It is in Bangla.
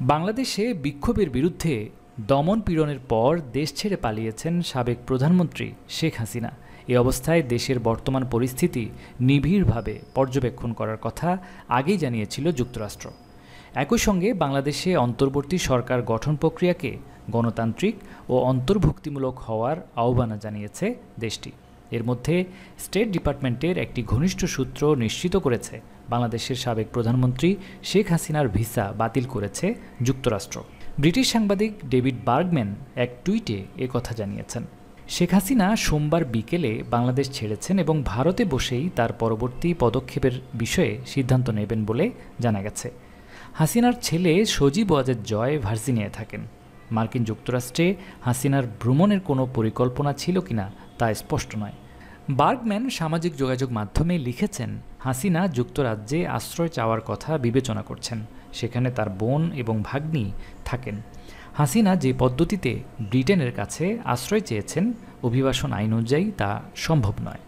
বাংলাদেশে বিক্ষোভের বিরুদ্ধে দমন পীড়নের পর দেশ ছেড়ে পালিয়েছেন সাবেক প্রধানমন্ত্রী শেখ হাসিনা। এ অবস্থায় দেশের বর্তমান পরিস্থিতি নিবিড়ভাবে পর্যবেক্ষণ করার কথা আগেই জানিয়েছিল যুক্তরাষ্ট্র। একই সঙ্গে বাংলাদেশে অন্তর্বর্তী সরকার গঠন প্রক্রিয়াকে গণতান্ত্রিক ও অন্তর্ভুক্তিমূলক হওয়ার আহ্বান জানিয়েছে দেশটি। এর মধ্যে স্টেট ডিপার্টমেন্টের একটি ঘনিষ্ঠ সূত্র নিশ্চিত করেছে বাংলাদেশের সাবেক প্রধানমন্ত্রী শেখ হাসিনার ভিসা বাতিল করেছে যুক্তরাষ্ট্র। ব্রিটিশ সাংবাদিক ডেভিড বার্গম্যান এক টুইটে কথা জানিয়েছেন। শেখ হাসিনা সোমবার বিকেলে বাংলাদেশ ছেড়েছেন এবং ভারতে বসেই তার পরবর্তী পদক্ষেপের বিষয়ে সিদ্ধান্ত নেবেন বলে জানা গেছে। হাসিনার ছেলে সজীব ওয়াজেদ জয় ভার্জিনিয়ায় থাকেন। মার্কিন যুক্তরাষ্ট্রে হাসিনার ভ্রমণের কোনো পরিকল্পনা ছিল কিনা তা স্পষ্ট নয়। বার্গম্যান সামাজিক যোগাযোগ মাধ্যমে লিখেছেন, হাসিনা যুক্তরাজ্যে আশ্রয় চাওয়ার কথা বিবেচনা করছেন। সেখানে তার বোন এবং ভাগ্নি থাকেন। হাসিনা যে পদ্ধতিতে ব্রিটেনের কাছে আশ্রয় চেয়েছেন, অভিবাসন আইন অনুযায়ী তা সম্ভব নয়।